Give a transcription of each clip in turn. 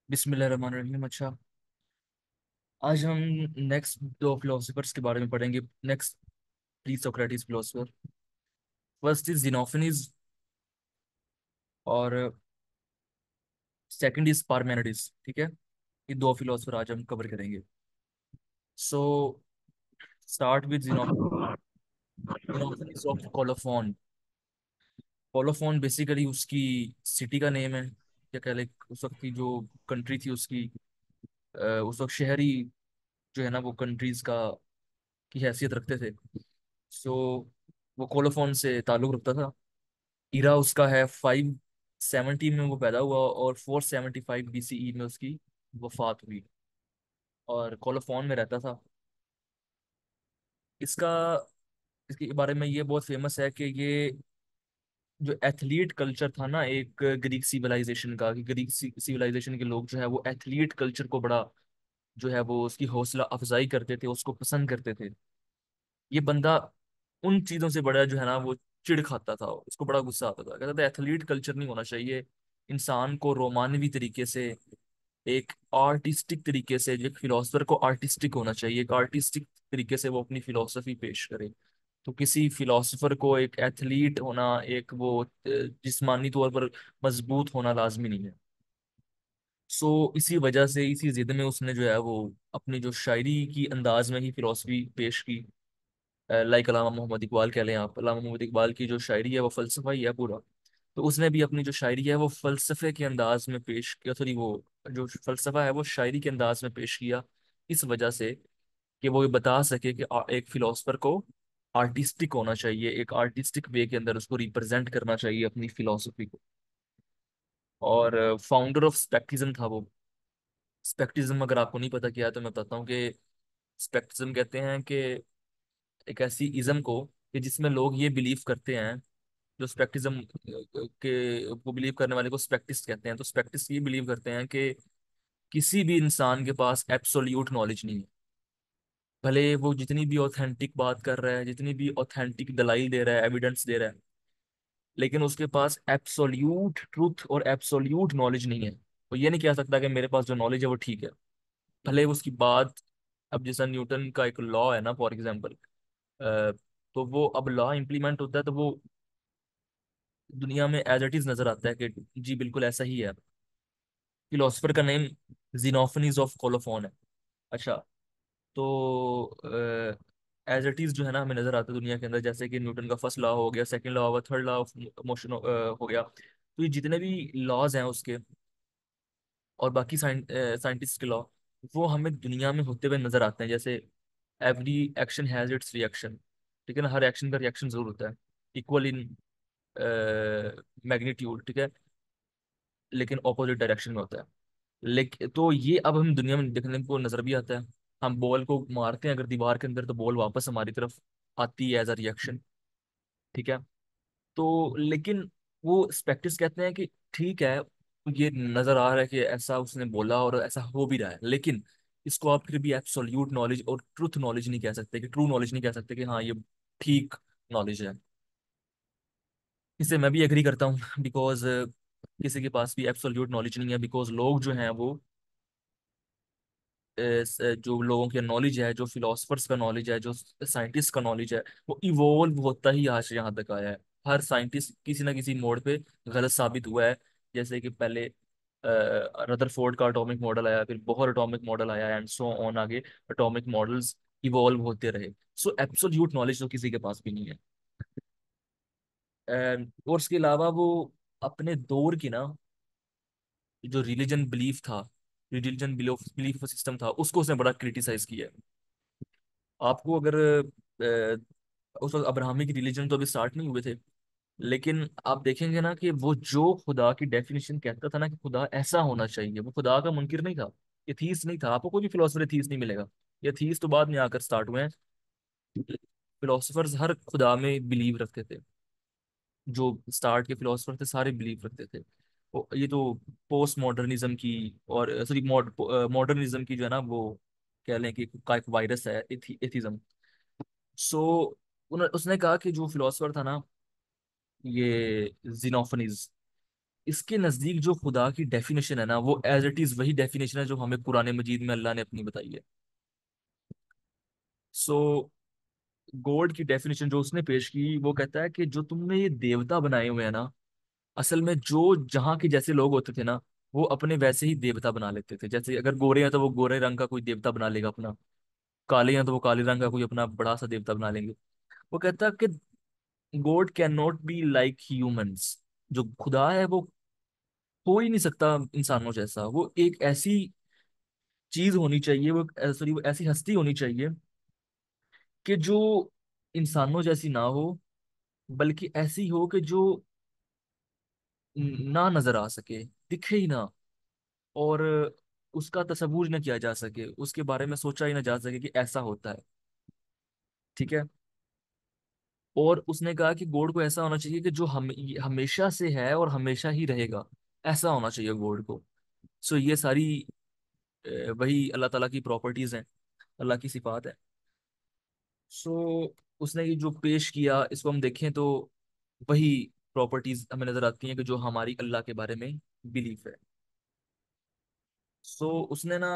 बिस्मिल्लाहिर्रहमानिर्रहीम। अच्छा, आज हम नेक्स्ट दो फिलोसफर्स के बारे में पढ़ेंगे। Next pre Socratics philosopher, first is Xenophanes और सेकंड इज पार्मेनिडिस। ठीक है, ये दो फिलोसफर आज हम कवर करेंगे। So start with Xenophanes of Colophon. Colophon basically उसकी सिटी का नेम है, या कह ले उस वक्त की जो कंट्री थी उसकी। उस वक्त शहरी जो है ना वो कंट्रीज का की हैसियत रखते थे। सो वो कोलोफोन से ताल्लुक रखता था। इरा उसका है 570 में वो पैदा हुआ और 475 BCE में उसकी वफात हुई, और कोलोफोन में रहता था। इसका इसके बारे में ये बहुत फेमस है कि ये जो एथलीट कल्चर था ना एक ग्रीक सिविलाइजेशन का, कि ग्रीक सिविलाइजेशन के लोग जो है वो एथलीट कल्चर को बड़ा जो है वो उसकी हौसला अफजाई करते थे, उसको पसंद करते थे। ये बंदा उन चीजों से बड़ा जो है ना वो चिढ़ खाता था, उसको बड़ा गुस्सा आता था। कहता था एथलीट कल्चर नहीं होना चाहिए, इंसान को रोमानवी तरीके से, एक आर्टिस्टिक तरीके से, एक फिलोसफर को आर्टिस्टिक होना चाहिए, एक आर्टिस्टिक तरीके से वो अपनी फिलोसफी पेश करे। तो किसी फिलोसफर को एक एथलीट होना, एक वो जिस्मानी तौर पर मजबूत होना लाजमी नहीं है। सो इसी वजह से, इसी जिद में उसने जो है वो अपनी जो शायरी की अंदाज में ही फिलोसफी पेश की। लाइक अलामा मोहम्मद इकबाल कह लें आप, अलामा मोहम्मद इकबाल की जो शायरी है वो फलसफा ही है पूरा। तो उसने भी अपनी जो शायरी है वो फलसफे के अंदाज में पेश किया, सॉरी वो जो फलसफा है वो शायरी के अंदाज में पेश किया। इस वजह से कि वो ये बता सके कि एक फिलोसफर को आर्टिस्टिक होना चाहिए, एक आर्टिस्टिक वे के अंदर उसको रिप्रेजेंट करना चाहिए अपनी फिलोसफी को। और फाउंडर ऑफ स्पेक्टिज्म था वो। स्पेक्टिज्म अगर आपको नहीं पता क्या है तो मैं बताता हूँ कि स्पेक्टिज्म कहते हैं कि एक ऐसी इज्म को कि जिसमें लोग ये बिलीव करते हैं, जो स्पेक्टिज्म के को बिलीव करने वाले को स्पेक्टिस्ट कहते हैं। तो स्पेक्टिस्ट ये बिलीव करते हैं कि किसी भी इंसान के पास एब्सोल्यूट नॉलेज नहीं है। भले वो जितनी भी ऑथेंटिक बात कर रहा है, जितनी भी ऑथेंटिक दलाइल दे रहा है, एविडेंस दे रहा है, लेकिन उसके पास एब्सोल्यूट ट्रूथ और एब्सोल्यूट नॉलेज नहीं है। वो ये नहीं कह सकता कि मेरे पास जो नॉलेज है वो ठीक है, भले उसकी बात। अब जैसा न्यूटन का एक लॉ है ना फॉर एग्जाम्पल, तो वो अब लॉ इम्प्लीमेंट होता है तो वो दुनिया में एज इट इज नजर आता है कि जी बिल्कुल ऐसा ही है। फिलोसफर का नेम जिनोफनीज ऑफ कोलोफोन है। अच्छा, तो एज इट इज जो है ना हमें नजर आता है दुनिया के अंदर, जैसे कि न्यूटन का फर्स्ट लॉ हो गया, सेकंड लॉ हुआ, थर्ड लॉ ऑफ मोशन हो गया। तो ये जितने भी लॉज हैं उसके और बाकी साइंटिस्ट के लॉ, वो हमें दुनिया में होते हुए नजर आते हैं। जैसे every action has its reaction, ठीक है ना, हर एक्शन का रिएक्शन जरूर होता है, इक्वल इन मैग्नीट्यूड, ठीक है, लेकिन ऑपोजिट डायरेक्शन में होता है। लेकिन तो ये अब हम दुनिया में देखने को नजर भी आता है। हम बॉल को मारते हैं अगर दीवार के अंदर, तो बॉल वापस हमारी तरफ आती है एज अ रिएक्शन, ठीक है। तो लेकिन वो स्पेक्टिस्ट कहते हैं कि ठीक है, ये नजर आ रहा है कि ऐसा उसने बोला और ऐसा हो भी रहा है, लेकिन इसको आप फिर भी एब्सोल्यूट नॉलेज और ट्रूथ नॉलेज नहीं कह सकते, कि ट्रू नॉलेज नहीं कह सकते कि हाँ ये ठीक नॉलेज है। इससे मैं भी एग्री करता हूँ बिकॉज किसी के पास भी एब्सोल्यूट नॉलेज नहीं है, बिकॉज लोग जो हैं वो जो लोगों की नॉलेज है, जो फिलोसफर्स का नॉलेज है, जो साइंटिस्ट का नॉलेज है, वो इवोल्व होता ही आज यहाँ तक आया है। हर साइंटिस्ट किसी ना किसी मोड़ पे गलत साबित हुआ है। जैसे कि पहले रदरफोर्ड का एटॉमिक मॉडल आया, फिर बोहर एटॉमिक मॉडल आया, एंड सो ऑन, आगे एटॉमिक मॉडल्स इवॉल्व होते रहे। सो एब्सोल्यूट नॉलेज तो किसी के पास भी नहीं है। और इसके अलावा वो अपने दौर की ना जो रिलीजन बिलीफ था, रिलीजन बिलीफ बिलीफ सिस्टम था, उसको उसने बड़ा क्रिटिसाइज किया है। आपको अगर उस वक्त अब्राहमिक रिलीजन तो अभी स्टार्ट नहीं हुए थे, लेकिन आप देखेंगे ना कि वो जो खुदा की डेफिनेशन कहता था ना कि खुदा ऐसा होना चाहिए, वो खुदा का मुनकिर नहीं था, एथीस्ट नहीं था। आपको कोई भी फिलोसफर एथीस्ट नहीं मिलेगा। ये एथीस्ट तो बाद में आकर स्टार्ट हुए हैं। फिलोसफर्स हर खुदा में बिलीव रखते थे। जो स्टार्ट के फिलोसफर थे सारे बिलीव रखते थे। ये तो पोस्ट मॉडर्निज्म की, और सॉरी मॉडर्निज्म की जो है ना वो कह लें कि का एक वायरस है, एथिज्म। सो उसने कहा कि जो फिलोसफर था ना ये जिनोफनीज, इसके नजदीक जो खुदा की डेफिनेशन है ना, वो एज इट इज वही डेफिनेशन है जो हमें कुरान मजीद में अल्लाह ने अपनी बताई है। सो गॉड की डेफिनेशन जो उसने पेश की, वो कहता है कि जो तुमने ये देवता बनाए हुए हैं ना, असल में जो जहाँ के जैसे लोग होते थे ना, वो अपने वैसे ही देवता बना लेते थे। जैसे अगर गोरे हैं तो वो गोरे रंग का कोई देवता बना लेगा अपना, काले हैं तो वो काले रंग का कोई अपना बड़ा सा देवता बना लेंगे। वो कहता है कि God can not be like humans. जो खुदा है वो हो ही नहीं सकता इंसानों जैसा। वो एक ऐसी चीज होनी चाहिए, वो सॉरी वो ऐसी हस्ती होनी चाहिए कि जो इंसानों जैसी ना हो, बल्कि ऐसी हो कि जो ना नजर आ सके, दिखे ही ना, और उसका तसव्वुर न किया जा सके, उसके बारे में सोचा ही ना जा सके कि ऐसा होता है। ठीक है। और उसने कहा कि गॉड को ऐसा होना चाहिए कि जो हमेशा से है और हमेशा ही रहेगा, ऐसा होना चाहिए गॉड को। सो ये सारी वही अल्लाह ताला की प्रॉपर्टीज हैं, अल्लाह की सिफात है। सो उसने ये जो पेश किया, इसको हम देखें तो वही प्रॉपर्टीज हमें नजर आती हैं कि जो हमारी अल्लाह के बारे में बिलीफ है। सो उसने ना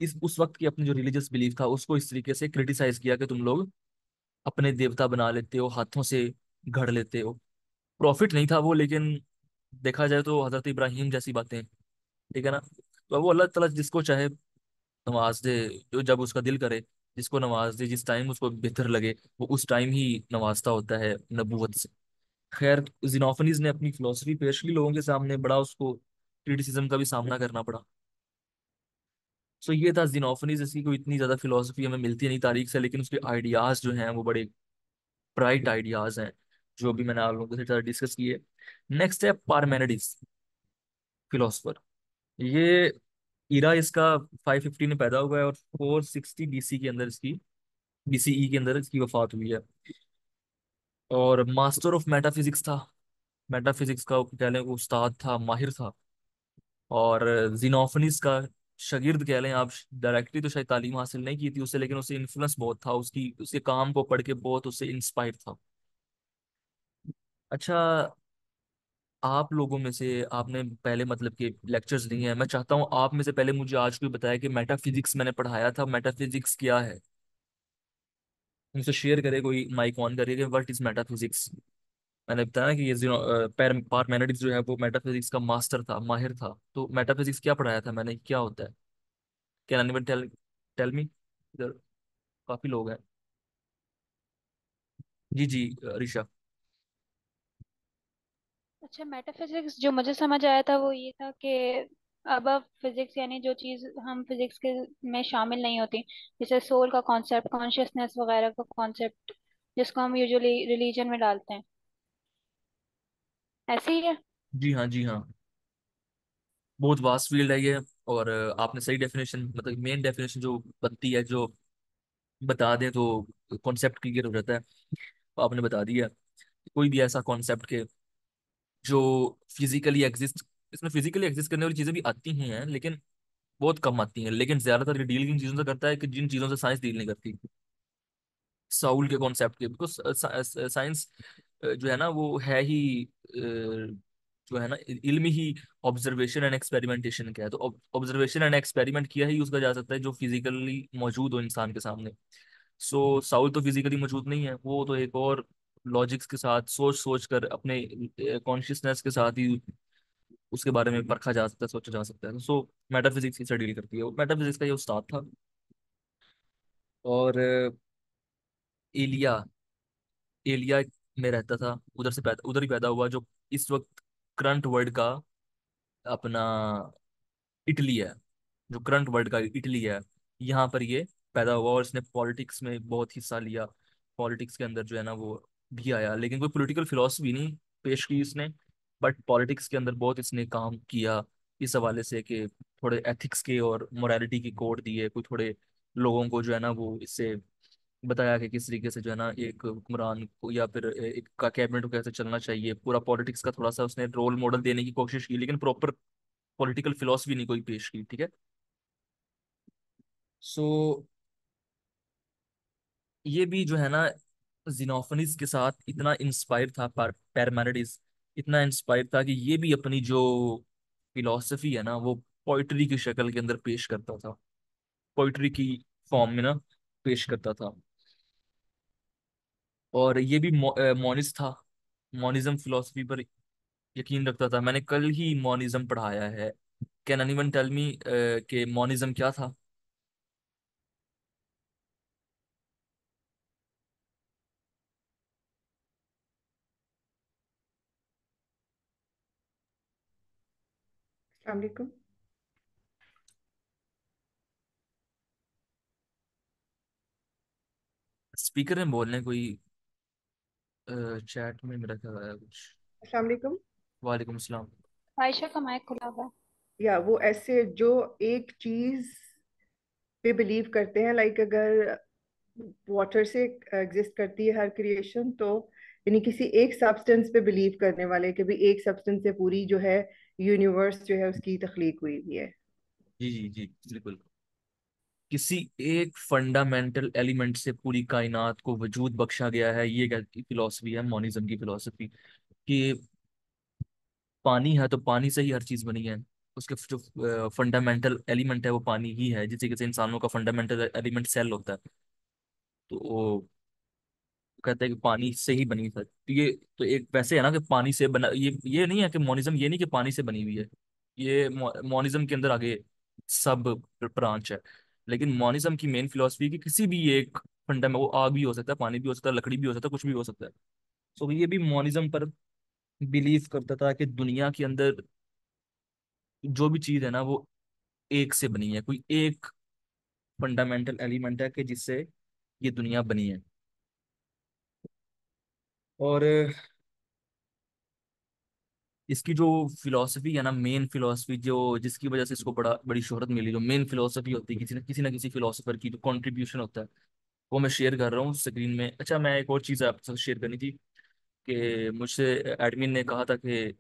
इस उस वक्त की अपनी जो रिलीजियस बिलीफ था उसको इस तरीके से क्रिटिसाइज किया कि तुम लोग अपने देवता बना लेते हो, हाथों से गढ़ लेते हो। प्रॉफिट नहीं था वो, लेकिन देखा जाए तो हजरत इब्राहिम जैसी बातें, ठीक है ना। तो वो अल्लाह ताला जिसको चाहे नवाज दे, जो जब उसका दिल करे, जिसको नवाज दे, जिस टाइम उसको बेहतर लगे, वो उस टाइम ही नवाजता होता है नबूवत से। खैर, जिनोफनीज ने अपनी फिलोसफी पेश की लोगों के सामने, बड़ा उसको क्रिटिसिज्म का भी सामना करना पड़ा। सो ये था जिनोफनीज। इसकी कोई इतनी ज्यादा फिलोसफी हमें मिलती नहीं तारीख से, लेकिन उसके आइडियाज जो हैं वो बड़े ब्राइट आइडियाज हैं, जो भी मैंने आप लोगों के साथ डिस्कस किए। नेक्स्ट है पार्मेनिडिस, फिलोसफर। ये इरा इसका 550 में पैदा हुआ है और 460 बीसी के अंदर इसकी, बीसीई के अंदर इसकी वफात हुई है। और मास्टर ऑफ मेटाफिजिक्स था, मेटाफिजिक्स का कह लें वो उस्ताद था, माहिर था। और जिनोफनीस का शागिर्द कह लें आप। डायरेक्टली तो शायद तालीम हासिल नहीं की थी उससे, लेकिन उससे इन्फ्लुएंस बहुत था, उसकी उसके काम को पढ़ के बहुत उससे इंस्पायर था। अच्छा, आप लोगों में से आपने पहले मतलब के लेक्चर्स लिए हैं, मैं चाहता हूँ आप में से पहले मुझे आज कोई बताया कि मेटाफिजिक्स मैंने पढ़ाया था, मेटाफिजिक्स क्या है। मुझसे शेयर करे कोई, माइक ऑन करिए कि व्हाट इज मेटाफिजिक्स। मैंने बताया ना कि ये पारमेनिडिक्स जो है वो मेटाफिजिक्स का मास्टर था, माहिर था। तो मेटाफिजिक्स क्या पढ़ाया था मैंने, क्या होता है? Can anyone tell tell me? इधर काफी लोग हैं। जी जी, ऋषा। अच्छा, मेटाफिजिक्स जो मुझे समझ आया था वो ये था कि अब फिजिक्स यानी जो चीज हम फिजिक्स के में शामिल नहीं होती, जैसे सोल का कॉन्सेप्ट, कॉन्शियसनेस वगैरह का कॉन्सेप्ट, जिसको हम यूजुअली रिलीजन में डालते हैं, ऐसे ही है। जी हाँ, जी हाँ। बहुत वास्ट फील्ड है ये। और आपने सही डेफिनेशन, मतलब मेन डेफिनेशन जो बनती है, जो बता दें तो कॉन्सेप्ट क्लियर हो जाता है। तो आपने बता दिया। कोई भी ऐसा कॉन्सेप्ट के जो फिजिकली एग्जिस्ट, इसमें फिजिकली एग्जिस्ट करने वाली चीजें भी आती ही हैं, लेकिन बहुत कम आती हैं। लेकिन ज्यादातर ये डील किन चीजों से करता है कि जिन चीजों से साइंस डील नहीं करती, साउल के कॉन्सेप्ट के। बिकॉज साइंस जो है ना वो है ही जो है ना इल्म ही ऑब्जर्वेशन एंड एक्सपेरिमेंटेशन का है। तो ऑब्जर्वेशन एंड एक्सपेरिमेंट किया ही उसका जा सकता है जो फिजिकली मौजूद हो इंसान के सामने। सो साउल तो फिजिकली मौजूद नहीं है, वो तो एक और लॉजिक्स के साथ सोच सोच कर अपने कॉन्शियसनेस के साथ ही उसके बारे में परखा जा सकता है, सोचा जा सकता है। सो मेटाफिजिक्स से डील करती है, वो मेटाफिजिक्स का ये उस्ताद था। और एलिया, एलिया में रहता था, उधर से पैदा, उधर ही पैदा हुआ जो इस वक्त करंट वर्ल्ड का अपना इटली है। जो करंट वर्ल्ड का इटली है, यहाँ पर ये पैदा हुआ और इसने पॉलिटिक्स में बहुत हिस्सा लिया। पॉलिटिक्स के अंदर जो है ना वो भी आया, लेकिन कोई पॉलिटिकल फिलोसफी नहीं पेश की इसने, बट पॉलिटिक्स के अंदर बहुत इसने काम किया। इस हवाले से कि थोड़े एथिक्स के और मोरालिटी की कोड दिए, कोई थोड़े लोगों को जो है ना वो इससे बताया कि किस तरीके से जो है ना एक हुक्मरान को या फिर एक का कैबिनेट को कैसे चलना चाहिए। पूरा पॉलिटिक्स का थोड़ा सा उसने रोल मॉडल देने की कोशिश की, लेकिन प्रॉपर पॉलिटिकल फिलोसफी नहीं कोई पेश की। ठीक है। सो ये भी जो है ना जिनोफनीस के साथ इतना इंस्पायर था, पैरमेनिडिस, इतना इंस्पायर था कि ये भी अपनी जो फिलॉसफी है ना वो पोइट्री की शक्ल के अंदर पेश करता था, पोइट्री की फॉर्म में ना पेश करता था। और ये भी मोनिस्ट था, मोनिज्म फिलॉसफी पर यकीन रखता था। मैंने कल ही मोनिज्म पढ़ाया है। कैन एनीवन टेल मी कि मोनिज्म क्या था? अस्सलाम वालेकुम। स्पीकर में बोलने कोई चैट में मेरा ख्याल आया कुछ। अस्सलाम वालेकुम। वालेकुम सलाम। आयशा का माइक खुला हुआ है। या वो ऐसे जो एक चीज पे बिलीव करते हैं, लाइक अगर वाटर से एग्जिस्ट करती है हर क्रिएशन, तो यानी किसी एक सब्सटेंस पे बिलीव करने वाले कि भी एक सब्सटेंस से पूरी जो है यूनिवर्स जो है उसकी तख्लीक हुई हुई है। जी जी जी, बिल्कुल। किसी एक फंडामेंटल एलिमेंट से पूरी कायनात को वजूद बख्शा गया है, ये फिलॉसफी है मोनिज्म की फिलॉसफी। कि पानी है तो पानी से ही हर चीज बनी है। उसके जो फंडामेंटल एलिमेंट है वो पानी ही है। जैसे जैसे इंसानों का फंडामेंटल एलिमेंट सेल होता है, तो वो कहते हैं कि पानी से ही बनी है। तो ये तो एक वैसे है ना कि पानी से बना, ये नहीं है कि मोनिज्म ये नहीं कि पानी से बनी हुई है। ये मोनिज्म के अंदर आगे सब ब्रांच है। लेकिन मोनिज्म की मेन फिलॉसफी कि किसी भी एक फंडा में, वो आग भी हो सकता है, पानी भी हो सकता है, लकड़ी भी हो सकता है, कुछ भी हो सकता है। सो ये भी मोनिज्म पर बिलीव करता था कि दुनिया के अंदर जो भी चीज है ना वो एक से बनी है। कोई एक फंडामेंटल एलिमेंट है कि जिससे ये दुनिया बनी है। और इसकी जो फिलॉसफी है ना, मेन फिलॉसफी जो जिसकी वजह से इसको बड़ी शोहरत मिली, जो मेन फिलॉसफी होती है किसी ना किसी फिलोसोफर की जो कंट्रीब्यूशन होता है, वो मैं शेयर कर रहा हूँ स्क्रीन में। अच्छा, मैं एक और चीज़ आपसे शेयर करनी थी कि मुझसे एडमिन ने कहा था कि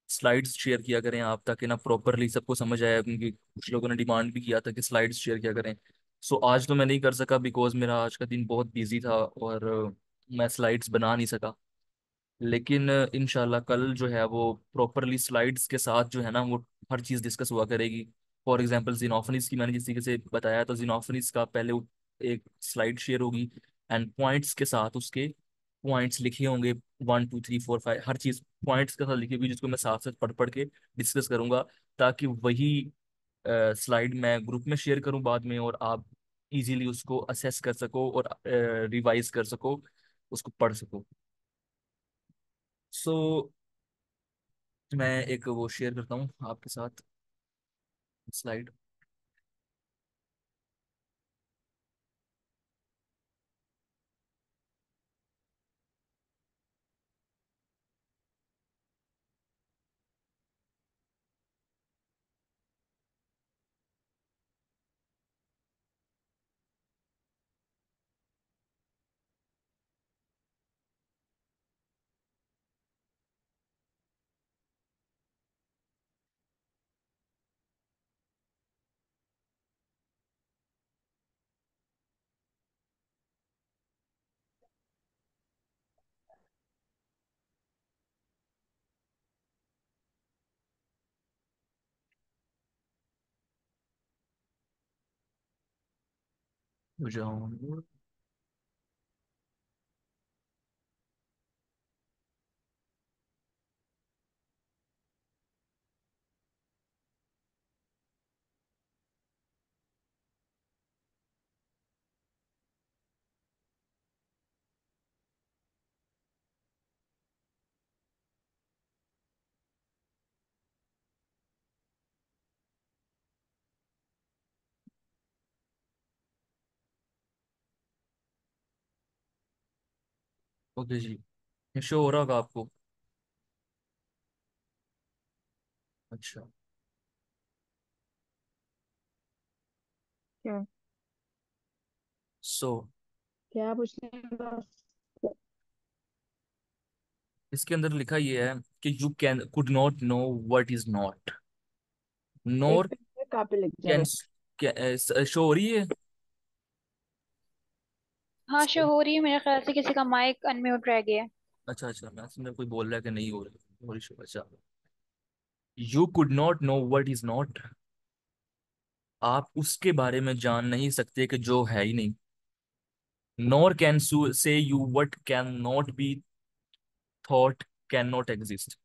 स्लाइड्स शेयर किया करें आप, ताकि ना प्रॉपरली सबको समझ आए, क्योंकि कुछ लोगों ने डिमांड भी किया था कि स्लाइड्स शेयर किया करें। सो आज तो मैं नहीं कर सका बिकॉज मेरा आज का दिन बहुत बिजी था, और मैं स्लाइड्स बना नहीं सका। लेकिन इंशाल्लाह कल जो है वो प्रॉपरली स्लाइड्स के साथ जो है ना वो हर चीज़ डिस्कस हुआ करेगी। फॉर एग्जांपल जिनोफनीस की मैंने जिस तरीके से बताया, तो जिनोफनीस का पहले एक स्लाइड शेयर होगी, एंड पॉइंट्स के साथ उसके पॉइंट्स लिखे होंगे, 1 2 3 4 5, हर चीज़ पॉइंट्स के साथ लिखी होगी, जिसको मैं साथ साथ पढ़ पढ़ के डिस्कस करूंगा, ताकि वही स्लाइड मैं ग्रुप में शेयर करूं बाद में, और आप इजीली उसको असेस कर सको और रिवाइज कर सको, उसको पढ़ सको। सो मैं एक वो शेयर करता हूँ आपके साथ स्लाइड। हो जाऊँ। ओके जी, ये शो हो रहा होगा आपको? अच्छा। क्या? सो क्या पूछने बस? इसके अंदर लिखा ये है कि you can could not know what is not, एक नोर पे कहाँ पे लग जा कैन। रहा शो हो रही है? हाँ, शो हो रही है। मेरे ख्याल से किसी का माइक अनम्यूट रह गया है। अच्छा अच्छा, मैं समझा कोई बोल रहा है कि नहीं हो रही। अच्छा, you could not know what is not, आप उसके बारे में जान नहीं सकते कि जो है ही नहीं। Nor can say you what can not be thought can not exist,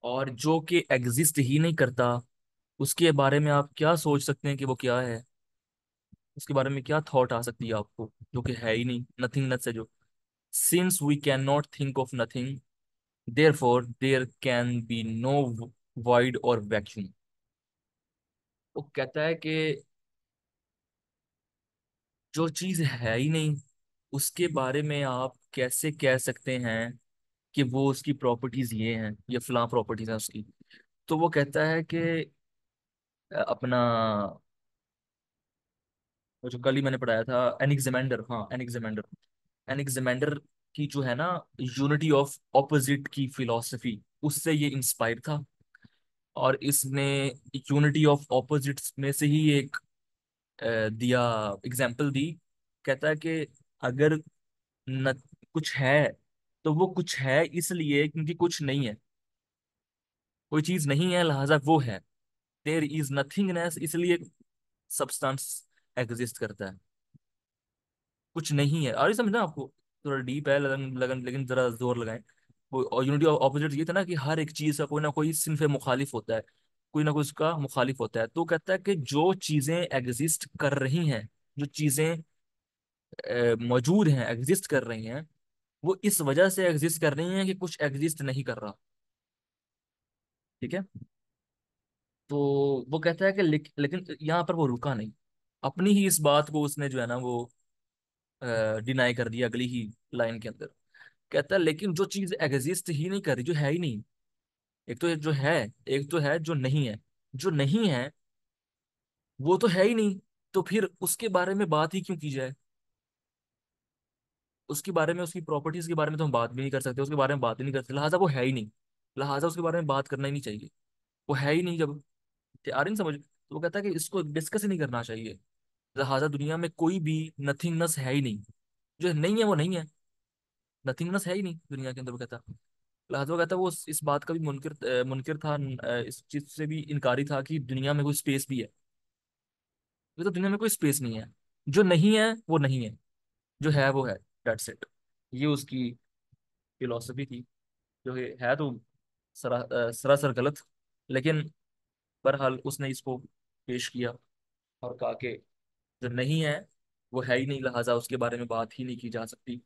और जो कि एग्जिस्ट ही नहीं करता उसके बारे में आप क्या सोच सकते हैं कि वो क्या है। उसके बारे में क्या थॉट आ सकती है आपको जो कि है ही नहीं, नथिंगनेस है जो। Since we can not think of nothing, therefore there can be no void और वैक्यूम। वो कहता है कि जो चीज है ही नहीं उसके बारे में आप कैसे कह सकते हैं कि वो उसकी प्रॉपर्टीज ये हैं, ये फलां प्रॉपर्टीज हैं उसकी। तो वो कहता है कि अपना वो जो कल ही मैंने पढ़ाया था एनिक्सिमेंडर, हाँ एनिक्सिमेंडर, एनिक्सिमेंडर की जो है ना यूनिटी ऑफ ऑपोजिट की फिलॉसफी, उससे ये इंस्पायर था। और इसने यूनिटी ऑफ ऑपोजिट्स में से ही एक दिया, एग्जाम्पल दी। कहता है कि अगर न कुछ है तो वो कुछ है इसलिए क्योंकि कुछ नहीं है। कोई चीज नहीं है लिहाजा वो है। देयर इज नथिंगनेस इसलिए सब्सटेंस एग्जिस्ट करता है। कुछ नहीं है, और ये समझना आपको थोड़ा डीप है लगन लगन, लेकिन जरा जोर लगाएं। वो यूनिटी ऑफ ऑपोजिट ये था ना कि हर एक चीज का कोई ना कोई सिन्फ मुखालिफ होता है, कोई ना कोई उसका मुखालिफ होता है। तो कहता है कि जो चीजें एग्जिस्ट कर रही हैं, जो चीजें मौजूद हैं, एग्जिस्ट कर रही हैं, वो इस वजह से एग्जिस्ट कर रही हैं कि कुछ एग्जिस्ट नहीं कर रहा। ठीक है। तो वो कहता है कि लेकिन यहाँ पर वो रुका नहीं, अपनी ही इस बात को उसने जो है ना वो डिनाई कर दिया अगली ही लाइन के अंदर। कहता है लेकिन जो चीज एग्जिस्ट ही नहीं कर रही, जो है ही नहीं, एक तो जो है, एक तो है जो नहीं है। जो नहीं है वो तो है ही नहीं, तो फिर उसके बारे में बात ही क्यों की जाए। उसके बारे में, उसकी प्रॉपर्टीज के बारे में तो हम बात भी नहीं कर सकते, उसके बारे में बात ही नहीं कर सकते, लिहाजा वो है ही नहीं, लिहाजा उसके बारे में बात करना ही नहीं चाहिए। वो है ही नहीं जब, आ रही नहीं समझ। तो वो कहता है कि इसको डिस्कस ही नहीं करना चाहिए, लिहाजा दुनिया में कोई भी नथिंगनेस है ही नहीं। जो नहीं है वो नहीं है, नथिंगनेस है ही नहीं दुनिया के अंदर। वो कहता, लिहाजा वो कहता वो इस बात का भी मुनकिर था, इस चीज से भी इनकारी था कि दुनिया में कोई स्पेस भी है। ये तो दुनिया में कोई स्पेस नहीं है, जो नहीं है वो नहीं है, जो है वो है, दैट्स इट। ये उसकी फिलोसफी थी, जो है तो सरासर गलत, लेकिन बहरहाल उसने इसको पेश किया और कहा कि जो नहीं है वो है ही नहीं, लिहाजा उसके बारे में बात ही नहीं की जा सकती।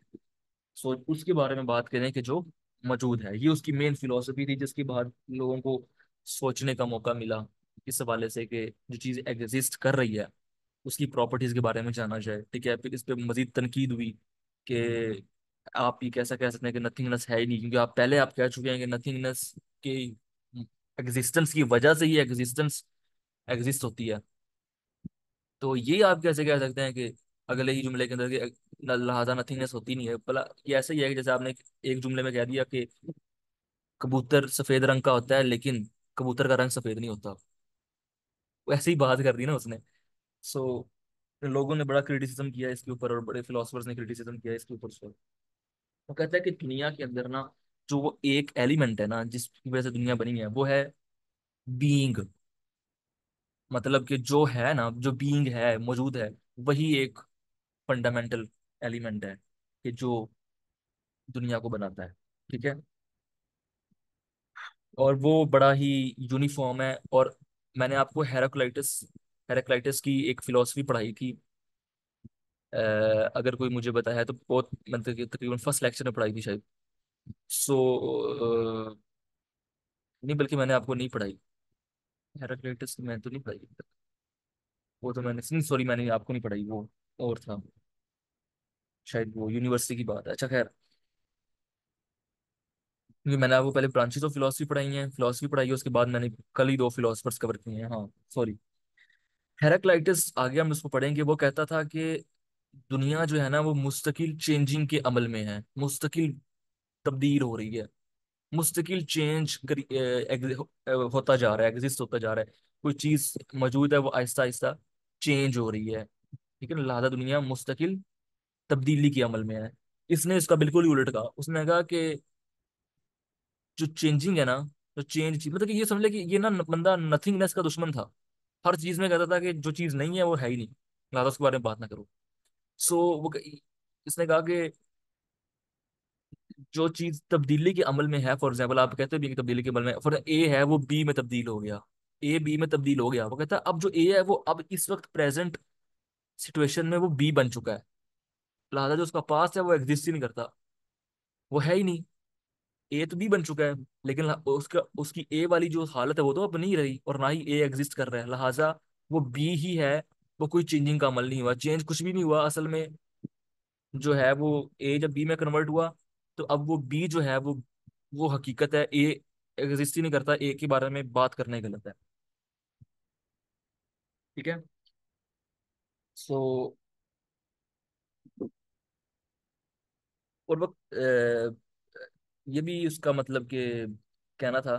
सो उसके बारे में बात करें कि जो मौजूद है। ये उसकी मेन फिलोसफी थी जिसके बाद लोगों को सोचने का मौका मिला इस हवाले से कि जो चीज़ एग्जिस्ट कर रही है उसकी प्रॉपर्टीज के बारे में जाना जाए। ठीक है, फिर इस पे मजीद तनकीद हुई कि आप ये कैसा कह सकते हैं कि नथिंगनेस है ही नहीं, क्योंकि आप पहले आप कह चुके हैं कि नथिंगनेस के एग्जिस्टेंस की वजह से ये एग्जिस्टेंस एग्जिस्ट होती है। तो ये आप कैसे कह सकते हैं कि अगले ही जुमले के अंदर कि लिहाजा नथिंगनेस होती नहीं है। भला ये ऐसा ही है कि जैसे आपने एक जुमले में कह दिया कि कबूतर सफेद रंग का होता है लेकिन कबूतर का रंग सफेद नहीं होता। वैसे ही बात कर दी ना उसने। सो लोगों ने बड़ा क्रिटिसिज्म किया इसके ऊपर, और बड़े फिलोसफर्स ने क्रिटिसिज्म किया इसके ऊपर। सो वो कहता है कि दुनिया के अंदर ना जो वो एक एलिमेंट है ना जिसकी वजह से दुनिया बनी है वो है बीइंग। मतलब कि जो है ना, जो बीइंग है, मौजूद है, वही एक फंडामेंटल एलिमेंट है कि जो दुनिया को बनाता है। ठीक है। और वो बड़ा ही यूनिफॉर्म है। और मैंने आपको हेराक्लाइटस हेराक्लाइटस की एक फिलॉसफी पढ़ाई थी। अगर कोई मुझे बताया है तो बहुत, मतलब कि तकरीबन फर्स्ट लेक्चर में पढ़ाई थी शायद। सो नहीं, बल्कि मैंने आपको नहीं पढ़ाई हेराक्लाइटस की, मैंने तो नहीं पढ़ाई। वो तो मैंने नहीं, सॉरी, मैंने आपको नहीं पढ़ाई वो, और था शायद, वो यूनिवर्सिटी की बात है। अच्छा खैर, क्योंकि मैंने आपको पहले ब्रांचेस ऑफ फिलोसफी पढ़ाई हैं, फिलोसफी पढ़ाई है, उसके बाद मैंने कल ही दो फिलोसफर्स कवर किए हैं। हाँ सॉरी, हेराक्लाइटस आगे हम उसको पढ़ेंगे। वो कहता था कि दुनिया जो है ना वो मुस्तकिल चेंजिंग के अमल में है, मुस्तकिल तब्दील हो रही है, मुस्तकिल चेंज होता जा रहा है, एग्जिस्ट होता जा रहा है। कोई चीज मौजूद है वो आहिस्ता आहिस्ता चेंज हो रही है। ठीक है ना, लिहाजा दुनिया मुस्तकिल तब्दीली के अमल में है। इसने इसका बिल्कुल ही उलट कहा। उसने कहा कि जो चेंजिंग है ना, जो चेंज मतलब कि ये समझ ले कि ये ना बंदा नथिंगनेस का दुश्मन था। हर चीज में कहता था कि जो चीज नहीं है वो है ही नहीं, लिहाजा उसके बारे में बात ना करो। सो वो इसने कहा कि जो चीज तब्दीली के अमल में है, फॉर एग्जाम्पल आप कहते भी कि तब्दीली के अमल में, फॉर ए है वो बी में तब्दील हो गया, ए बी में तब्दील हो गया, वो कहता है अब जो ए है वो अब इस वक्त प्रेजेंट सिचुएशन में वो बी बन चुका है, लिहाजा जो उसका पास्ट है वो एग्जिस्ट ही नहीं करता, वो है ही नहीं। ए तो बी बन चुका है, लेकिन उसका उसकी ए वाली जो हालत है वो तो अब नहीं रही, और ना ही ए एग्जिस्ट कर रहा है, लिहाजा वो बी ही है। वो कोई चेंजिंग का अमल नहीं हुआ, चेंज कुछ भी नहीं हुआ असल में। जो है वो ए जब बी में कन्वर्ट हुआ, तो अब वो बी जो है वो हकीकत है, ए एग्जिस्ट ही नहीं करता, ए के बारे में बात करना ही गलत है। ठीक है। सो और वक्त ये भी उसका मतलब कि कहना था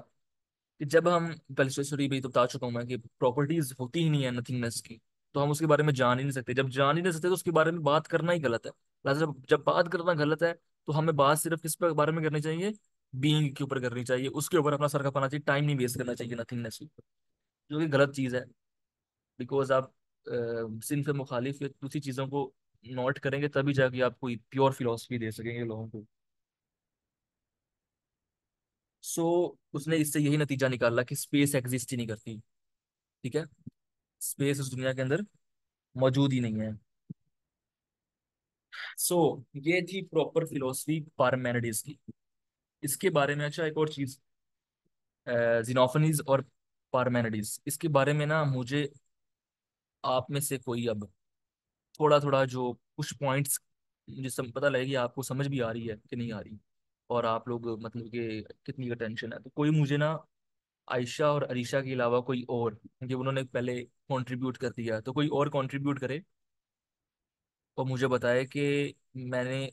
कि जब हम पहले से सॉरी भी तो बता चुका हूँ मैं कि प्रॉपर्टीज होती ही नहीं है नथिंगनेस की, तो हम उसके बारे में जान ही नहीं सकते, जब जान ही नहीं सकते तो उसके बारे में बात करना ही गलत है। लिहाजा जब बात करना गलत है, तो हमें बात सिर्फ किस पे बारे में करनी चाहिए, बीइंग के ऊपर करनी चाहिए, उसके ऊपर अपना सर खपाना चाहिए, टाइम नहीं वेस्ट करना चाहिए नथिंगनेस के ऊपर, जो कि गलत चीज़ है। बिकॉज आप सिंफ से मुखालिफ या दूसरी चीज़ों को नोट करेंगे तभी जाके आप कोई प्योर फिलोसफी दे सकेंगे लोगों को। सो उसने इससे यही नतीजा निकाला कि स्पेस एग्जिस्ट ही नहीं करती। ठीक है, स्पेस इस दुनिया के अंदर मौजूद ही नहीं है। सो ये थी प्रॉपर फिलोसफी पारमेनिडिस की। इसके बारे में अच्छा एक और चीज, जिनोफनीज और पारमेनिडिस, इसके बारे में ना मुझे आप में से कोई अब थोड़ा थोड़ा जो कुछ पॉइंट्स मुझे पता लगे कि आपको समझ भी आ रही है कि नहीं आ रही, और आप लोग मतलब कि कितनी अटेंशन है, तो कोई मुझे ना आयशा और अरीशा के अलावा कोई और, क्योंकि उन्होंने पहले कंट्रीब्यूट कर दिया है, तो कोई और कंट्रीब्यूट करे और मुझे बताया कि मैंने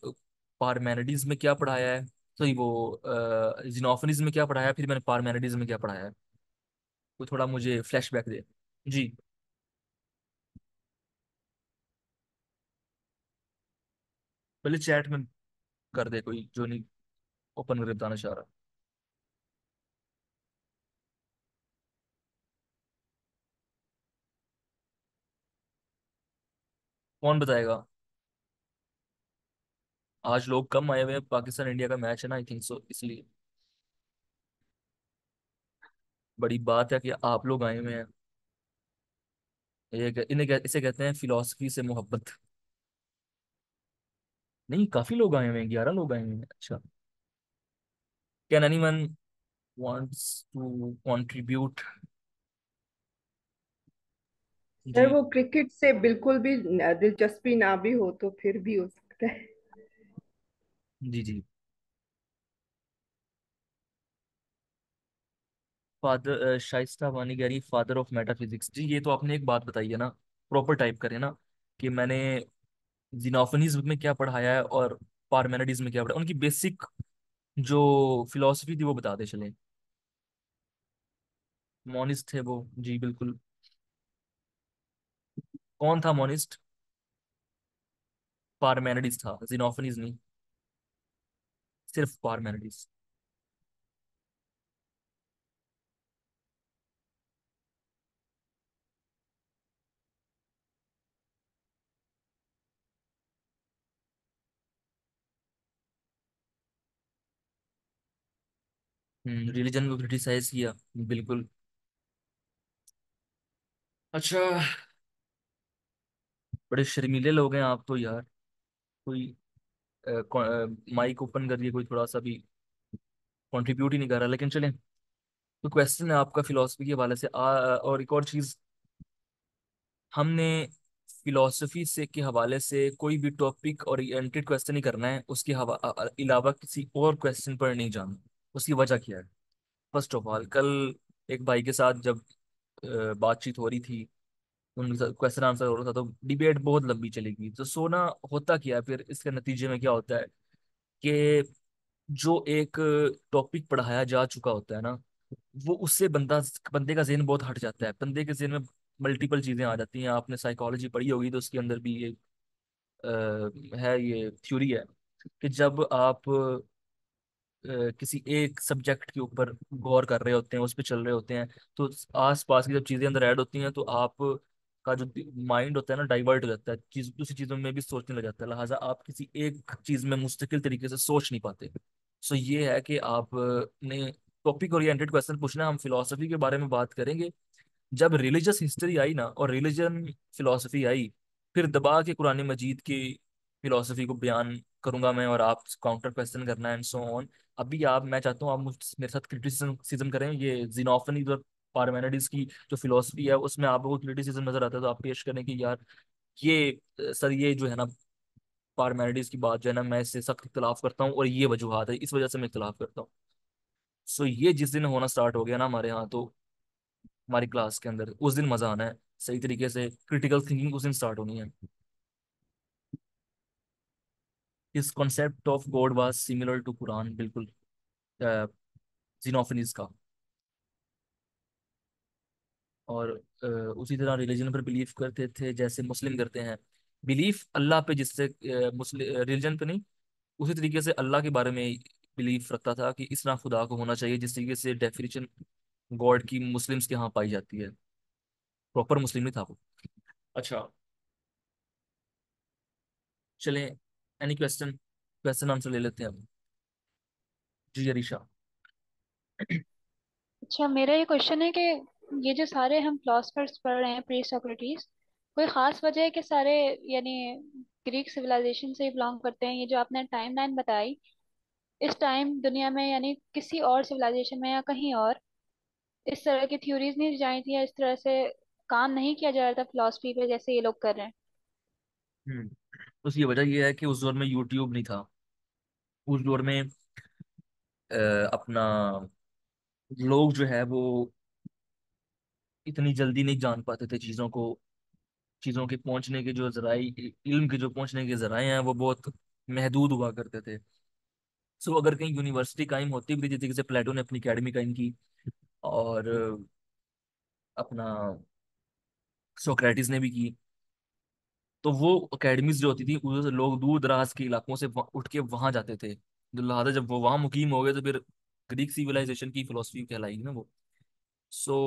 पारमेनिडीज में क्या पढ़ाया है, सॉरी वो जिनोफनीज में क्या पढ़ाया है, फिर मैंने पारमेनिडीज में क्या पढ़ाया है, कोई थोड़ा मुझे फ्लैशबैक दे। जी। पहले चैट में कर दे कोई जो नहीं ओपन करके बताना चाह रहा। कौन बताएगा? आज लोग कम आए हुए हैं, पाकिस्तान इंडिया का मैच है ना, आई थिंक सो, इसलिए बड़ी बात है कि आप लोग आए हुए हैं। इसे कहते हैं फिलोसफी से मोहब्बत। नहीं, काफी लोग आए हुए हैं, 11 लोग आए हुए हैं। अच्छा, can anyone wants to contribute? Sir ji वो क्रिकेट से बिल्कुल भी दिलचस्पी ना भी हो तो फिर भी हो सकता है। जी जी। फादर शाइस्ता वानी गैरी फादर ऑफ मेटाफिजिक्स, जी ये तो आपने एक बात बताई है ना, प्रॉपर टाइप करें ना, कि मैंने जिनोफनीज में क्या पढ़ाया है और पारमेनिडीज में क्या पढ़ाया, उनकी बेसिक जो फिलॉसफी थी वो बता दे चले। मोनिस्ट थे वो, जी बिल्कुल। कौन था मोनिस्ट? पारमेनिडीज था, जिनोफनीज नहीं, सिर्फ पारमेनिडीज। रिलीजन को क्रिटिसाइज किया, बिल्कुल। अच्छा, बड़े शर्मीले लोग हैं आप तो यार। कोई माइक ओपन करिए, कोई थोड़ा सा भी कंट्रीब्यूट ही नहीं कर रहा, लेकिन चलें। तो क्वेश्चन है आपका फिलोसफी के हवाले से, और एक और चीज, हमने फिलोसफी से के हवाले से कोई भी टॉपिक ओरिएंटेड क्वेश्चन नहीं करना है, उसके अलावा किसी और क्वेश्चन पर नहीं जाना। उसकी वजह क्या है? फर्स्ट ऑफ ऑल, कल एक भाई के साथ जब बातचीत हो रही थी, उनके साथ क्वेश्चन आंसर हो रहा था, तो डिबेट बहुत लंबी चलेगी, तो सोना होता क्या है फिर, इसके नतीजे में क्या होता है कि जो एक टॉपिक पढ़ाया जा चुका होता है ना, वो उससे बंदे का जहन बहुत हट जाता है, बंदे के जहन में मल्टीपल चीजें आ जाती हैं। आपने साइकोलॉजी पढ़ी होगी तो उसके अंदर भी एक है, ये थ्योरी है कि जब आप किसी एक सब्जेक्ट के ऊपर गौर कर रहे होते हैं, उस पर चल रहे होते हैं, तो आस पास की जब चीजें अंदर ऐड होती हैं तो आप का जो माइंड होता है ना डाइवर्ट हो जाता है, चीज दूसरी चीजों में भी सोचने लग जाता है, लिहाजा आप किसी एक चीज में मुस्तकिल तरीके से सोच नहीं पाते। सो ये है कि आप ने टॉपिक ओरिएंटेड क्वेश्चन पूछना है। हम फिलोसफी के बारे में बात करेंगे। जब रिलीजियस हिस्ट्री आई ना और रिलीजन फिलोसफी आई, फिर दबा के कुरान मजीद की फिलोसफी को बयान करूंगा मैं, और आप काउंटर क्वेश्चन करना एंड सो ऑन। अभी आप, मैं चाहता हूँ आप मेरे साथ क्रिटिसिज्म करें। ये जिनोफनीज और पार्मेनिडिस की जो फिलोसफी है उसमें आपको क्रिटिसिज्म नजर आता है तो आप पेश करें कि यार ये सर ये जो है ना पार्मेनिडिस की बात जो है ना मैं इससे सख्त इख्तलाफ करता हूँ और ये वजूहत है, इस वजह से मैं इख्तलाफ करता हूँ। सो ये जिस दिन होना स्टार्ट हो गया ना हमारे यहाँ, तो हमारी क्लास के अंदर उस दिन मजा आना है सही तरीके से। क्रिटिकल थिंकिंग उस दिन स्टार्ट होनी है। इस concept of God was similar to Quran, बिल्कुल जीनोफनीस का। और उसी तरह रिलीजन पर बिलीव करते थे जैसे मुस्लिम करते हैं। बिलीफ अल्लाह पे, जिससे मुस्लिम रिलीजन पे नहीं, उसी तरीके से अल्लाह के बारे में बिलीफ रखता था कि इस तरह खुदा को होना चाहिए, जिस तरीके से डेफिनेशन गॉड की मुस्लिम्स के यहाँ पाई जाती है। प्रॉपर मुस्लिम नहीं था वो। अच्छा, चलें, एनी क्वेश्चन, क्वेश्चन आंसर ले लेते हैं अब। जी अरीशा। अच्छा, मेरा ये क्वेश्चन है कि ये जो सारे हम फिलोसफर्स पढ़ रहे हैं प्री सोक्रेटिस, कोई खास वजह है कि सारे यानी ग्रीक सिविलाइजेशन से बिलोंग करते हैं? ये जो आपने टाइमलाइन बताई, इस टाइम दुनिया में यानी किसी और सिविलाइजेशन में या कहीं और इस तरह की थ्योरीज नहीं जाई थी, या इस तरह से काम नहीं किया जा रहा था फिलोसफी पे जैसे ये लोग कर रहे हैं? हम्म। उसकी वजह यह है कि उस दौर में यूट्यूब नहीं था। उस दौर में अपना लोग जो है वो इतनी जल्दी नहीं जान पाते थे चीज़ों को। चीज़ों के पहुंचने के जो जराए, इल्म के जो पहुंचने के जराए हैं वो बहुत महदूद हुआ करते थे। सो अगर कहीं यूनिवर्सिटी कायम होती भी थी, जैसे जैसे प्लेटो ने अपनी एकेडमी कायम की, और अपना सोक्रेटिस ने भी की, तो वो अकेडमीज जो होती थी उधर से लोग दूर दराज के इलाकों से उठ के वहां जाते थे। जो लिहाजा जब वो वहां मुकीम हो गए तो फिर ग्रीक सिविलाइजेशन की फिलोसफी कहलाएगी ना वो। सो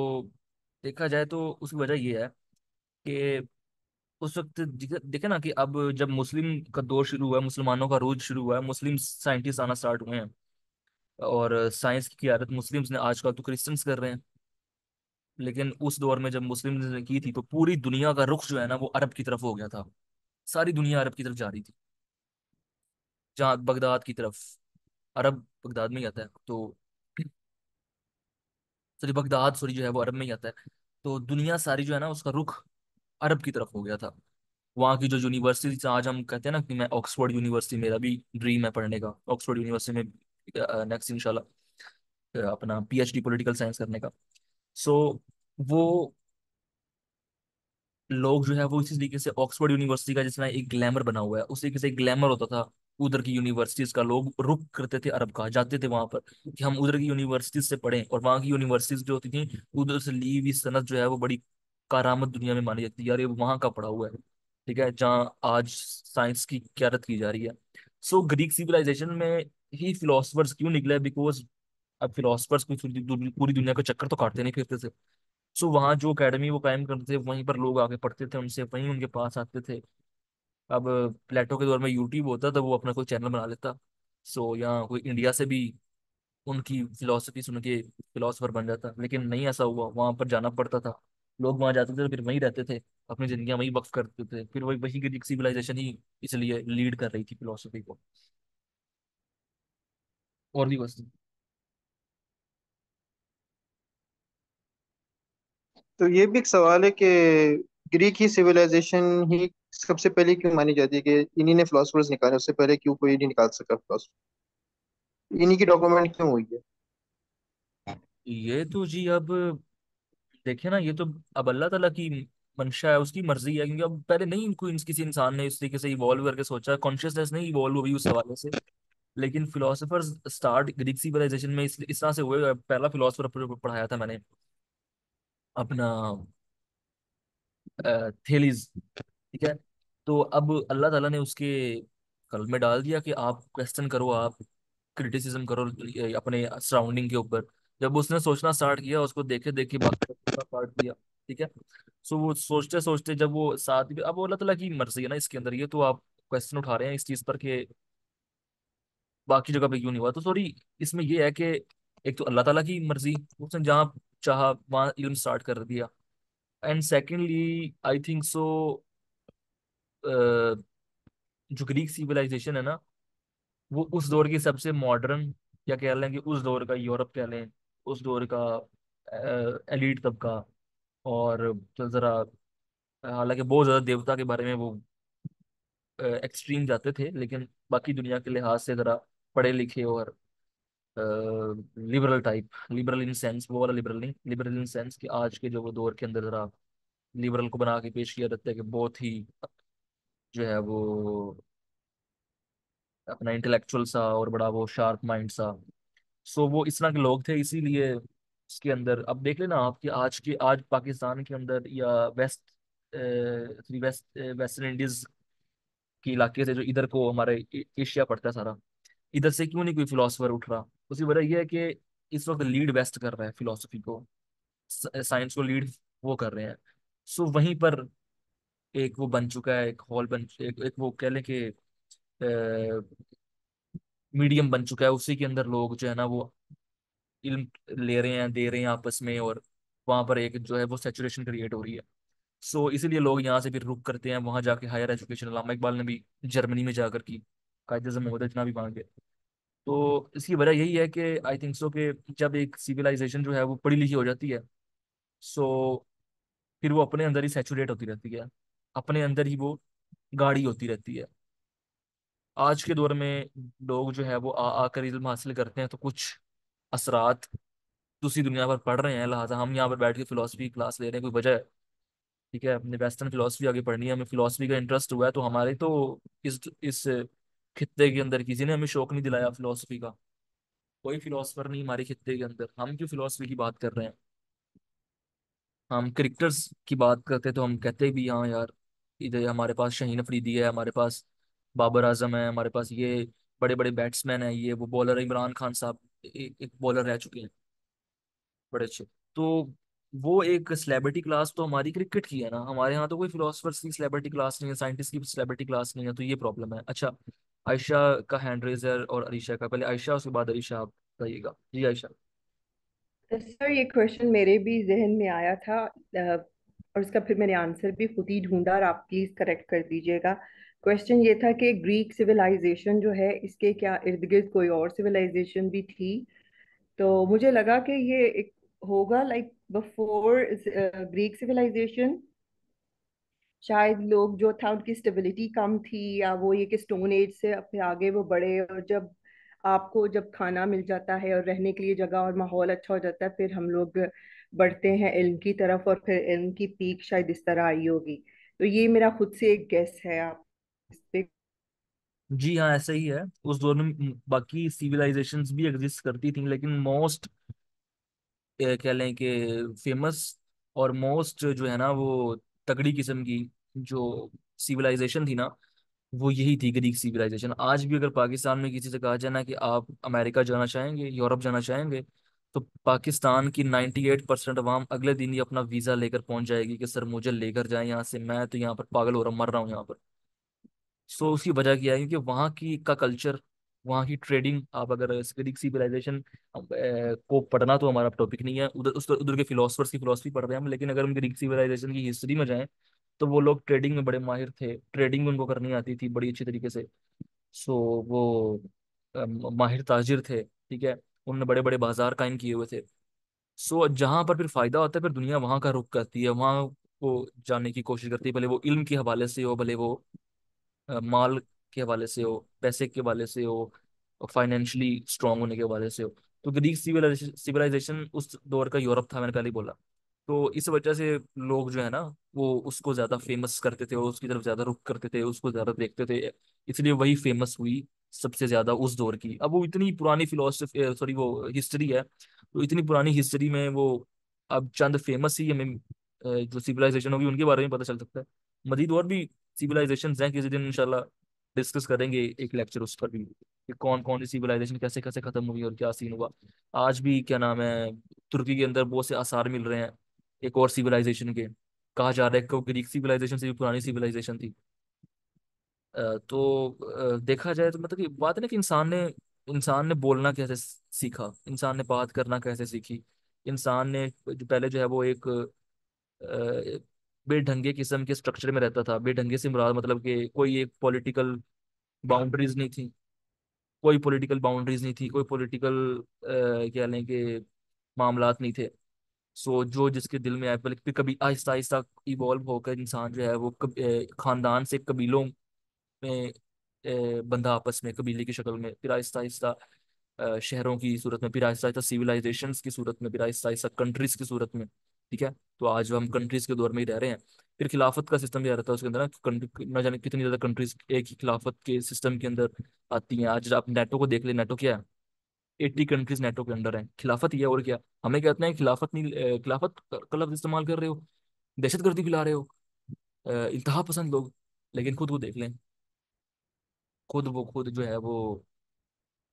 देखा जाए तो उसकी वजह ये है कि उस वक्त देखे ना कि अब जब मुस्लिम का दौर शुरू हुआ है, मुसलमानों का रूज शुरू हुआ है, मुस्लिम साइंटिस्ट आना स्टार्ट हुए हैं, और साइंस की क़ियादत मुस्लिम्स ने, आजकल तो क्रिश्चियंस कर रहे हैं। लेकिन उस दौर में जब मुस्लिम्स ने की थी तो पूरी दुनिया का रुख जो है ना वो अरब की तरफ हो गया था। सारी दुनिया अरब की तरफ जा रही थी, जहाँ बगदाद की तरफ। अरब बगदाद में ही आता है तो, सॉरी बगदाद, सॉरी जो है वो अरब में ही आता है। तो दुनिया सारी जो है ना उसका रुख अरब की तरफ हो गया था। वहाँ की जो यूनिवर्सिटी, आज हम कहते हैं ना कि मैं ऑक्सफोर्ड यूनिवर्सिटी, मेरा भी ड्रीम है पढ़ने का ऑक्सफोर्ड यूनिवर्सिटी में नेक्स्ट इंशाल्लाह अपना पीएचडी पॉलिटिकल साइंस करने का। सो वो लोग जो है वो इसी तरीके से ऑक्सफोर्ड यूनिवर्सिटी का जिसमें एक ग्लैमर बना हुआ है, उस तरीके से एक ग्लैमर होता था उधर की यूनिवर्सिटीज का। लोग रुक करते थे अरब का, जाते थे वहां पर कि हम उधर की यूनिवर्सिटीज से पढ़ें, और वहाँ की यूनिवर्सिटीज जो होती थी उधर से ली हुई सनद जो है वो बड़ी कारामत दुनिया में मानी जाती है, यार ये वहाँ का पढ़ा हुआ है, ठीक है, जहाँ आज साइंस की क्यारत की जा रही है। सो ग्रीक सिविलाइजेशन में ही फिलोसफर्स क्यों निकले? बिकॉज अब फिलोसफर्स पूरी दुनिया का चक्कर तो काटते नहीं फिरते थे। सो वहाँ जो एकेडमी वो कायम करते थे वहीं पर लोग आके पढ़ते थे उनसे, वहीं उनके पास आते थे। अब प्लेटो के दौर में यूट्यूब होता तो वो अपना कोई चैनल बना लेता। सो यहाँ कोई इंडिया से भी उनकी फिलोसफी सुन के फिलोसफर बन जाता, लेकिन नहीं ऐसा हुआ, वहां पर जाना पड़ता था। लोग वहां जाते थे फिर वहीं रहते थे, अपनी जिंदगी वहीं वक्फ करते थे, फिर वही वही ग्रीक सिविलाइजेशन ही इसलिए लीड कर रही थी फिलोसफी को। और भी बस। तो ये भी एक सवाल है कि ग्रीक ही सिविलाइजेशन ही सबसे पहले क्यों मानी जाती है, कि इन्हीं ने फिलोसफर्स निकाले, उससे पहले क्यों कोई नहीं निकाल सका फिलोसफर? इन्हीं की डॉक्यूमेंट क्यों हुई है? ये तो जी अब देखे ना, ये तो अब अल्लाह ताला की मंशा है, उसकी मर्जी है, क्योंकि अब पहले नहीं कोई किसी इंसान ने इस तरीके से इवॉल्व करके सोचा, कॉन्शियसनेस नहीं इवॉल्व हुई उस हवाले से। लेकिन फिलोसफर्स स्टार्ट ग्रीक सिविलाइजेशन में इस तरह से हुए। पहला फिलोसफर पढ़ाया था मैंने अपना थेलीज, ठीक है। तो अब अल्लाह ताला ने उसके कल में डाल दिया कि आप क्वेश्चन करो, आप क्रिटिसिज्म करो अपने सराउंडिंग के ऊपर। जब उसने सोचना स्टार्ट किया, उसको देखे देखे बाकी का पार्ट किया, ठीक है। सो वो सोचते सोचते जब वो साथ भी, अब वो अल्लाह ताला की मर्जी है ना इसके अंदर, ये तो आप क्वेश्चन उठा रहे हैं इस चीज पर कि बाकी जगह पे क्यों नहीं हुआ, तो सॉरी, इसमें ये है कि एक तो अल्लाह ताला की मर्जी, उसने जहाँ चाहा वहाँ इल्म स्टार्ट कर दिया। And secondly I think so, जो ग्रीक सिविलाइजेशन है ना, वो उस दौर की सबसे मॉडर्न, या कह लें कि उस दौर का यूरोप कह लें, उस दौर का एलीट तबका। और जो जरा, हालांकि बहुत ज्यादा देवता के बारे में वो एक्सट्रीम जाते थे, लेकिन बाकी दुनिया के लिहाज से जरा पढ़े लिखे और liberal type, liberal in sense, वो वाला लिबरल नहीं, लिबरल इन सेंस कि आज के जो वो दौर के अंदर जरा लिबरल को बना के पेश किया जाता है कि बहुत ही जो है वो अपना इंटेलेक्चुअल सा और बड़ा वो शार्प माइंड सा। सो वो इस तरह के लोग थे, इसीलिए इसके अंदर अब देख लेना आप कि आज पाकिस्तान के अंदर या वेस्टर्न इंडीज के इलाके से, जो इधर को हमारे एशिया पड़ता है सारा, इधर से क्यों नहीं कोई फिलोसफर उठ रहा। उसकी वजह यह है कि इस वक्त लीड वेस्ट कर रहा है फिलोसफी को, साइंस को लीड वो कर रहे हैं। सो वहीं पर एक वो बन चुका है, एक हॉल बन, एक वो कह लें कि मीडियम बन चुका है, उसी के अंदर लोग जो है ना वो इल्म ले रहे हैं, दे रहे हैं आपस में, और वहां पर एक जो है वो सेचुरेशन क्रिएट हो रही है। सो इसीलिए लोग यहाँ से फिर रुक करते हैं वहां जाके हायर एजुकेशन। अल्लामा इकबाल ने भी जर्मनी में जाकर की कायदे मोहम्मद इतना भी मांगे। तो इसकी वजह यही है कि आई थिंक सो कि जब एक सिविलाइजेशन जो है वो पढ़ी लिखी हो जाती है, सो फिर वो अपने अंदर ही सेचुरेट होती रहती है, अपने अंदर ही वो गाढ़ी होती रहती है। आज के दौर में लोग जो है वो आकर इल्म हासिल करते हैं तो कुछ असरात दूसरी दुनिया पर पढ़ रहे हैं, लिहाजा हम यहाँ पर बैठ के फिलोसफी क्लास ले रहे हैं, कोई वजह है? ठीक है, अपने वेस्टर्न फिलोसफी आगे पढ़नी है, हमें फिलोसफी का इंटरेस्ट हुआ है, तो हमारे तो इस खित्ते के अंदर किसी ने हमें शौक नहीं दिलाया फिलोसफी का। कोई फिलोसफर नहीं हमारे खित्ते के अंदर, हम क्यों फिलोसफी की बात कर रहे हैं? हम क्रिकेटर्स की बात करते तो हम कहते भी हाँ यार, इधर हमारे पास शाहीन अफरीदी है, हमारे पास बाबर आजम है, हमारे पास ये बड़े बड़े बैट्समैन है, ये वो बॉलर इमरान खान साहब एक बॉलर रह चुके हैं बड़े अच्छे। तो वो एक सेलिब्रिटी क्लास तो हमारी क्रिकेट की है ना, हमारे यहाँ तो कोई फिलोसफर्स की सेलिब्रिटी क्लास नहीं है, साइंटिस्ट की सेलिब्रिटी क्लास नहीं है, तो ये प्रॉब्लम है। अच्छा, आयशा का हैंड रेजर और अरीशा का, पहले आयशा उसके बाद अरीशा, आप बताइएगा जी आयशा। सर ये क्वेश्चन मेरे भी जहन में आया था, और उसका फिर मैंने आंसर भी खुद ही ढूंढा, और आप प्लीज करेक्ट कर दीजिएगा। क्वेश्चन ये था कि ग्रीक सिविलाइजेशन जो है, इसके क्या इर्द गिर्द कोई और सिविलाइजेशन भी थी? तो मुझे लगा कि ये एक होगा लाइक बिफोर ग्रीक सिविलाइजेशन। शायद लोग जो था उनकी स्टेबिलिटी कम थी, या वो ये कि स्टोन एज से अपने आगे वो बढ़े, और जब आपको जब खाना मिल जाता है और रहने के लिए जगह और माहौल अच्छा हो जाता है, फिर हम लोग बढ़ते हैं इल्म की तरफ, और फिर इल्म की पीक शायद इस तरह आई होगी। तो ये मेरा खुद से एक गेस है, आप इस पे। जी हाँ, ऐसा ही है। उस दौर में बाकी सिविलाइजेशंस भी एग्जिस्ट करती थी, लेकिन मोस्ट कह लें कि फेमस और मोस्ट जो है ना वो तगड़ी किस्म की जो सिविलाइजेशन थी ना, वो यही थी ग्रीक सिविलाइजेशन। आज भी अगर पाकिस्तान में किसी से कहा जाए ना कि आप अमेरिका जाना चाहेंगे, यूरोप जाना चाहेंगे, तो पाकिस्तान की 98% अवाम अगले दिन ही अपना वीज़ा लेकर पहुंच जाएगी कि सर मुझे लेकर जाएं यहाँ से, मैं तो यहाँ पर पागल हो रहा हूँ, मर रहा हूँ यहाँ पर। सो उसकी वजह क्या है? क्योंकि वहाँ की का कल्चर, वहाँ की ट्रेडिंग, आप अगर ग्रीक सिविलाइजेशन को पढ़ना तो हमारा टॉपिक नहीं है, उधर के फिलोसफर्स की फिलोसफी पढ़ रहे हैं हम, लेकिन अगर हम ग्रीक सिविलाइजेशन की हिस्ट्री में जाएं तो वो लोग ट्रेडिंग में बड़े माहिर थे, ट्रेडिंग उनको करनी आती थी बड़ी अच्छी तरीके से। सो वो माहिर ताजिर थे, ठीक है, उन्होंने बड़े बड़े बाजार कायम किए हुए थे। सो जहां पर फिर फायदा होता है, फिर दुनिया वहां का रुख करती है, वहां को जाने की कोशिश करती है, भले वो इल्म के हवाले से हो, भले वो माल के हवाले से हो, पैसे के हवाले से हो, फाइनेंशियली स्ट्रांग होने के हवाले से हो। तो ग्रीक सिविलाइजेशन उस दौर का यूरोप था, मैंने पहले ही बोला। तो इस वजह से लोग जो है ना वो उसको ज्यादा फेमस करते थे, और उसकी तरफ ज्यादा रुख करते थे, उसको ज्यादा देखते थे, इसलिए वही फेमस हुई सबसे ज्यादा उस दौर की। अब वो इतनी पुरानी फिलोसफी, सॉरी वो हिस्ट्री है, तो इतनी पुरानी हिस्ट्री में वो अब चंद फेमस ही हमें जो सिविलाइजेशन होगी उनके बारे में पता चल सकता है। मजीद और भी सिविलाइजेशन हैं, किसी दिन इंशाल्लाह डिस्कस करेंगे एक लेक्चर उस पर भी। कि कौन कौन सी सिविलाइजेशन कैसे कैसे खत्म हुई और क्या सीन हुआ। आज भी क्या नाम है, तुर्की के अंदर बहुत से आसार मिल रहे हैं एक और सिविलाइजेशन के। कहा जा रहा है कि वो ग्रीक सिविलाइजेशन से भी पुरानी सिविलाइजेशन थी। तो देखा जाए तो मतलब कि बात है ना कि इंसान ने बोलना कैसे सीखा, इंसान ने बात करना कैसे सीखी। इंसान ने जो पहले जो है वो एक बेढंगे किस्म के स्ट्रक्चर में रहता था। बेढंगे से मुराद मतलब कि कोई एक पॉलिटिकल बाउंड्रीज नहीं थी, कोई पॉलिटिकल बाउंड्रीज नहीं थी, कोई पॉलिटिकल क्या लें कि मामलात नहीं थे। सो जो जिसके दिल में आए, बल्कि फिर कभी आहिस्ता आहिस्ता इवॉल्व होकर इंसान जो है वो खानदान से कबीलों में बंधा, आपस में कबीले की शक्ल में, फिर आहिस्ता आहिस्ता शहरों की सूरत में, फिर आहिस्ता आहिस्ता सिविलाइजेशंस की सूरत में, फिर आहिस्ता आहिस्ता कंट्रीज की सूरत में। ठीक है। तो आज हम कंट्रीज के दौर में ही रह रहे हैं। फिर खिलाफत का सिस्टम भी आ रहता है उसके अंदर ना, न जाने कितनी ज्यादा कंट्रीज एक ही खिलाफत के सिस्टम के अंदर आती हैं। आज आप नेटो को देख ले, नेटो क्या है, 80 कंट्रीज नेटो के अंडर है। खिलाफत ही है और क्या। हमें कहते हैं खिलाफत नहीं, खिलाफत का लफ्ज इस्तेमाल कर रहे हो, दहशतगर्दी फैला रहे हो, इंतहा पसंद लोग। लेकिन खुद को देख लें, खुद जो है वो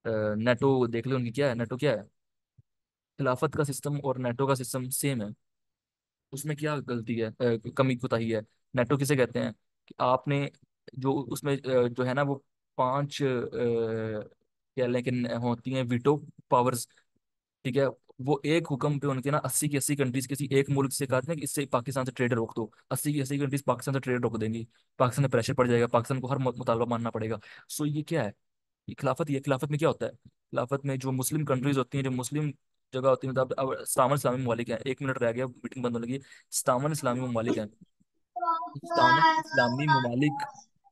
नेटो देख ले, उनकी क्या है, नेटो क्या है। खिलाफत का सिस्टम और नेटो का सिस्टम सेम है। उसमें क्या गलती है, कमी कोताही है। नेटो किसे कहते हैं कि आपने जो उसमें जो है ना वो पांच कह लें कि होती हैं वीटो पावर्स। ठीक है। वो एक हुक्म पे उनके ना 80 की 80 कंट्रीज किसी एक मुल्क से कहते हैं कि इससे पाकिस्तान से ट्रेड रोक दो, 80 की 80 कंट्रीज पाकिस्तान से ट्रेड रोक देंगी। पाकिस्तान में प्रेशर पड़ जाएगा, पाकिस्तान को हर मुतालबा मानना पड़ेगा। सो ये क्या है, ये खिलाफत ही है। खिलाफत में क्या होता है, खिलाफत में जो मुस्लिम कंट्रीज होती हैं, जो मुस्लिम जगह होती है, मतलब अब इस्तामल इस्लामी ममालिक है, 1 मिनट रह गया मीटिंग बंद होने लगी। इस्तामल इस्लामी ममालिक है। इस्तामल इस्लामी ममालिक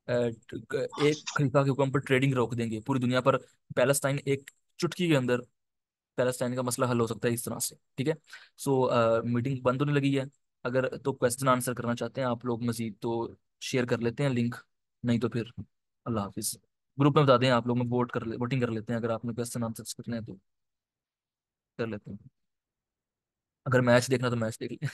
एक खलीफा के हुक्म पर ट्रेडिंग रोक देंगे पूरी दुनिया पर। पैलेस्टाइन एक चुटकी के अंदर पैलेस्टाइन का मसला हल हो सकता है इस तरह से। ठीक है। सो मीटिंग बंद होने लगी है। अगर तो क्वेश्चन आंसर करना चाहते हैं आप लोग मजीद तो शेयर कर लेते हैं लिंक, नहीं तो फिर अल्लाह हाफिज। ग्रुप में बता दें आप लोग, में वोटिंग कर लेते हैं, अगर आपने क्वेश्चन आंसर करना है तो कर लेते हैं। अगर मैच देखना तो मैच देख लें।